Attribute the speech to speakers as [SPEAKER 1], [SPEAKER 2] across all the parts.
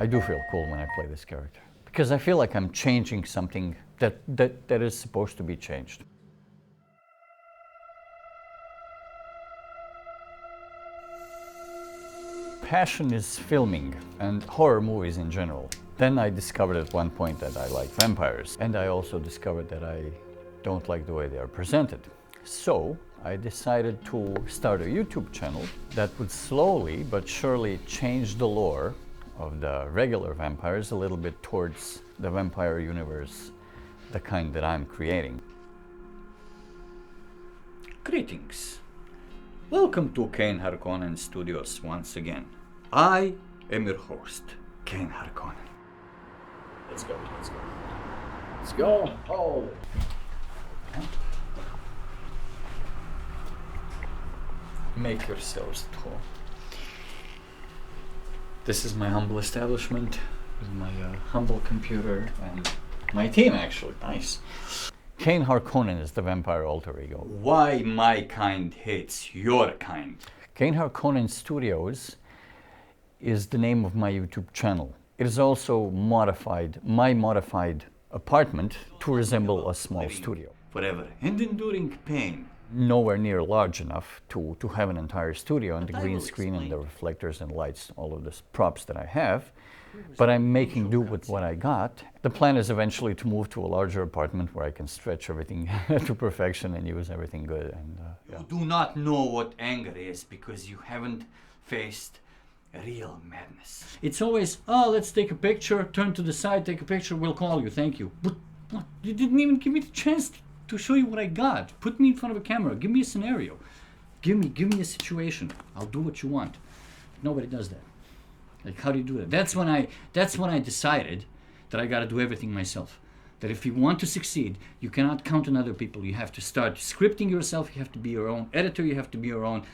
[SPEAKER 1] I do feel cool when I play this character, because I feel like I'm changing something that is supposed to be changed. Passion is filming and horror movies in general. Then I discovered at one point that I like vampires, and I also discovered that I don't like the way they are presented. So I decided to start a YouTube channel that would slowly but surely change the lore of the regular vampires a little bit towards the vampire universe, the kind that I'm creating. Greetings. Welcome to Kane Harkonnen Studios once again. I am your host, Kane Harkonnen. Let's go, let's go. Let's go. Oh. Make yourselves at home. This is my humble establishment with my humble computer and my team, actually. Nice. Kane Harkonnen is the vampire alter ego. Why my kind hates your kind. Kane Harkonnen Studios is the name of my YouTube channel. It is also my modified apartment to resemble a small studio. Forever and enduring pain. Nowhere near large enough to have an entire studio and the green screen and the reflectors and lights, all of the props that I have. But I'm making do with what I got. The plan is eventually to move to a larger apartment where I can stretch everything to perfection and use everything good. And, yeah. You do not know what anger is because you haven't faced real madness. It's always, oh, let's take a picture, turn to the side, take a picture, we'll call you, thank you. But what? You didn't even give me the chance to show you what I got. Put me in front of a camera, give me a scenario. Give me a situation. I'll do what you want. Nobody does that. Like, how do you do that? That's when I decided that I got to do everything myself. That if you want to succeed, you cannot count on other people. You have to start scripting yourself. You have to be your own editor. You have to be your own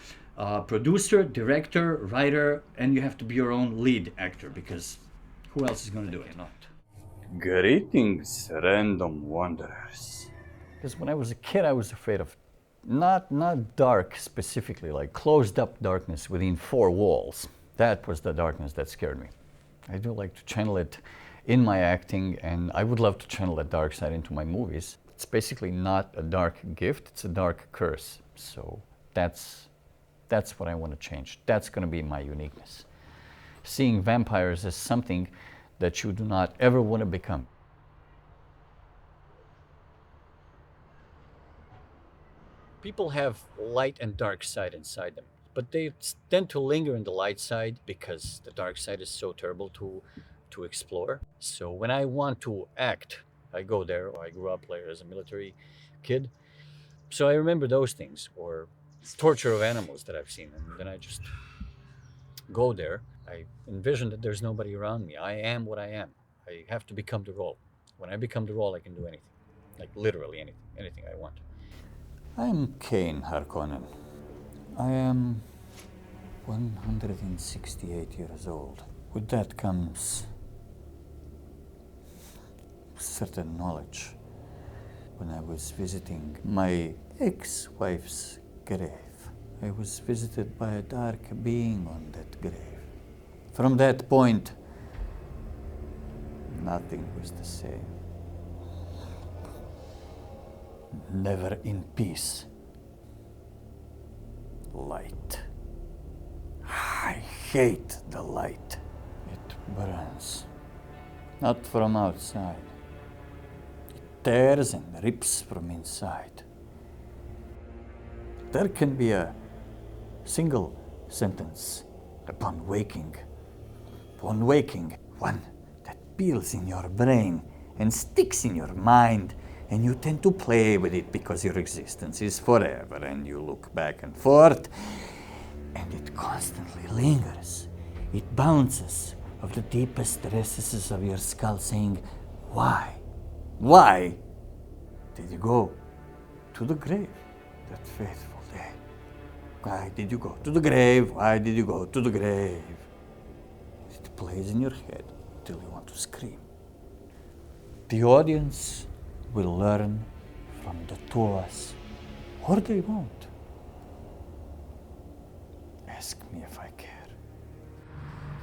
[SPEAKER 1] producer, director, writer, and you have to be your own lead actor, because who else is going to do it? Not. Greetings, random wanderers. Because when I was a kid, I was afraid of not dark specifically, like closed up darkness within four walls. That was the darkness that scared me. I do like to channel it in my acting, and I would love to channel that dark side into my movies. It's basically not a dark gift, it's a dark curse. So that's what I want to change. That's going to be my uniqueness. Seeing vampires as something that you do not ever want to become. People have light and dark side inside them, but they tend to linger in the light side because the dark side is so terrible to explore. So when I want to act, I go there, or I grew up later as a military kid. So I remember those things, or torture of animals that I've seen, and then I just go there. I envision that there's nobody around me. I am what I am. I have to become the role. When I become the role, I can do anything. Like literally anything I want. I'm Kane Harkonnen. I am 168 years old. With that comes certain knowledge. When I was visiting my ex-wife's grave, I was visited by a dark being on that grave. From that point, nothing was the same. Never in peace. Light. I hate the light. It burns. Not from outside. It tears and rips from inside. There can be a single sentence upon waking. Upon waking, one that peels in your brain and sticks in your mind, and you tend to play with it because your existence is forever, and you look back and forth, and it constantly lingers. It bounces of the deepest recesses of your skull, saying, why? Why did you go to the grave that fateful day? Why did you go to the grave? Why did you go to the grave? It plays in your head till you want to scream. The audience will learn from the two of us, or they won't. Ask me if I care.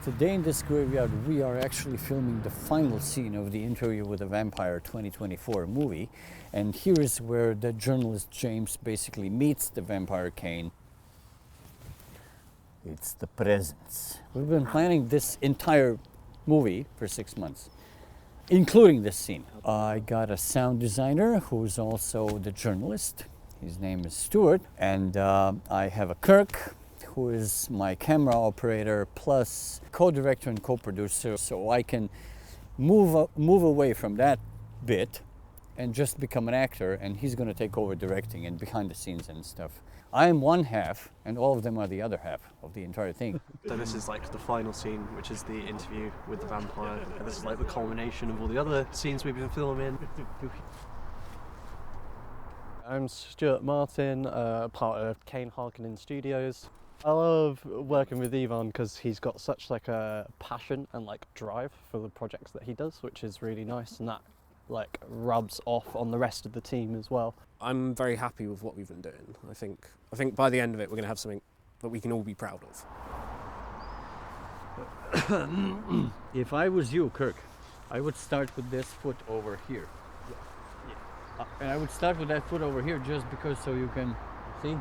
[SPEAKER 1] Today in this graveyard we are actually filming the final scene of the Interview with a Vampire 2024 movie, and here is where the journalist James basically meets the vampire Kane. It's the presence. We've been planning this entire movie for 6 months, including this scene. I got a sound designer who's also the journalist. His name is Stuart, and I have a Kirk, who is my camera operator plus co-director and co-producer, so I can move away from that bit and just become an actor, and he's going to take over directing and behind the scenes and stuff. I am one half, and all of them are the other half of the entire thing.
[SPEAKER 2] So this is like the final scene, which is the interview with the vampire, and this is like the culmination of all the other scenes we've been filming. I'm Stuart Martin, part of Kane Harkonnen Studios. I love working with Ivan because he's got such like a passion and like drive for the projects that he does, which is really nice, and that like rubs off on the rest of the team as well.
[SPEAKER 3] I'm very happy with what we've been doing. I think by the end of it we're going to have something that we can all be proud of.
[SPEAKER 1] If I was you, Kirk, I would start with this foot over here. And I would start with that foot over here just because so you can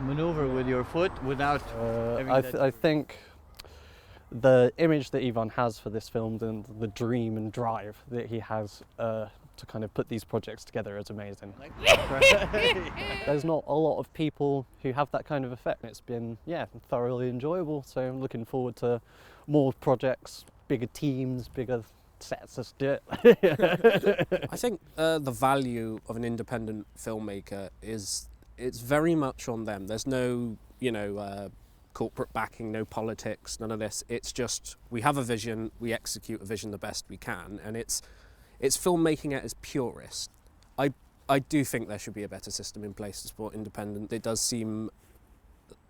[SPEAKER 1] maneuver with your foot without
[SPEAKER 2] I think the image that Ivan has for this film and the dream and drive that he has to kind of put these projects together is amazing. There's not a lot of people who have that kind of effect. It's been, thoroughly enjoyable, so I'm looking forward to more projects, bigger teams, bigger sets. Let's do it.
[SPEAKER 3] I think the value of an independent filmmaker is it's very much on them. There's no, corporate backing, no politics, none of this. It's just we have a vision, we execute a vision the best we can, and it's filmmaking at its purest. I do think there should be a better system in place to support independent. It does seem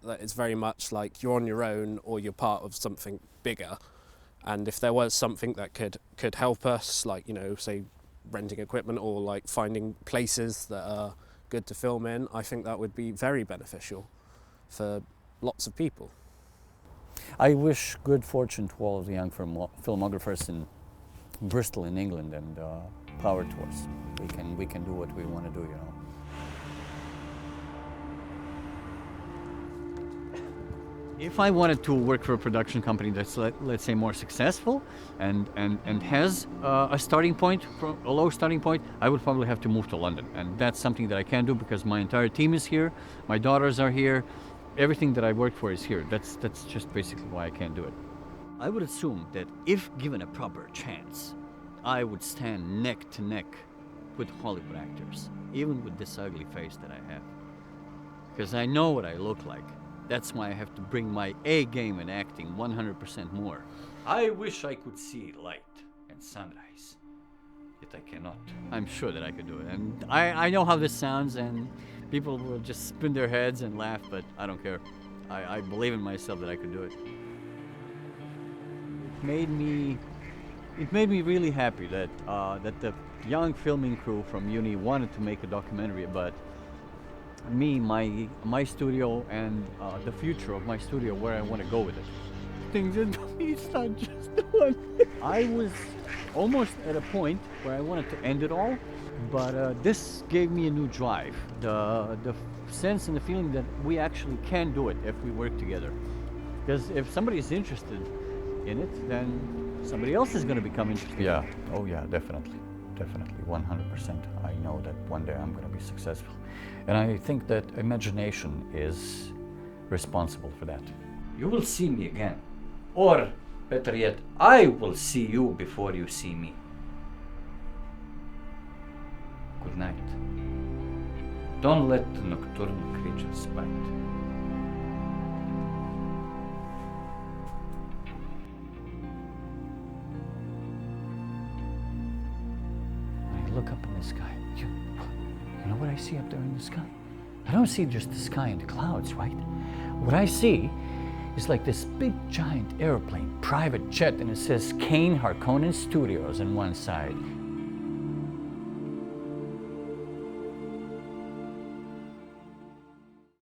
[SPEAKER 3] that it's very much like you're on your own or you're part of something bigger. And if there was something that could help us, like, say renting equipment or like finding places that are good to film in, I think that would be very beneficial for lots of people.
[SPEAKER 1] I wish good fortune to all of the young filmographers in Bristol in England, and power to us. We can do what we want to do, If I wanted to work for a production company that's, let's say, more successful and has a starting point, a low starting point, I would probably have to move to London. And that's something that I can't do because my entire team is here, my daughters are here, everything that I work for is here. That's just basically why I can't do it. I would assume that if given a proper chance, I would stand neck to neck with Hollywood actors, even with this ugly face that I have. Because I know what I look like. That's why I have to bring my A game in acting 100% more. I wish I could see light and sunrise, yet I cannot. I'm sure that I could do it. And I know how this sounds, and people will just spin their heads and laugh, but I don't care. I believe in myself that I could do it. It made me really happy that the young filming crew from uni wanted to make a documentary about me, my studio, and the future of my studio, where I want to go with it. Things in me, it's not just one. I was almost at a point where I wanted to end it all, but this gave me a new drive. The sense and the feeling that we actually can do it if we work together. Because if somebody is interested in it, then somebody else is going to become interested. Yeah, oh yeah, definitely, 100%. I know that one day I'm going to be successful. And I think that imagination is responsible for that. You will see me again. Or, better yet, I will see you before you see me. Good night. Don't let the nocturnal creatures bite. Look up in the sky. You know what I see up there in the sky? I don't see just the sky and the clouds, right? What I see is like this big giant airplane, private jet, and it says Kane Harkonnen Studios on one side.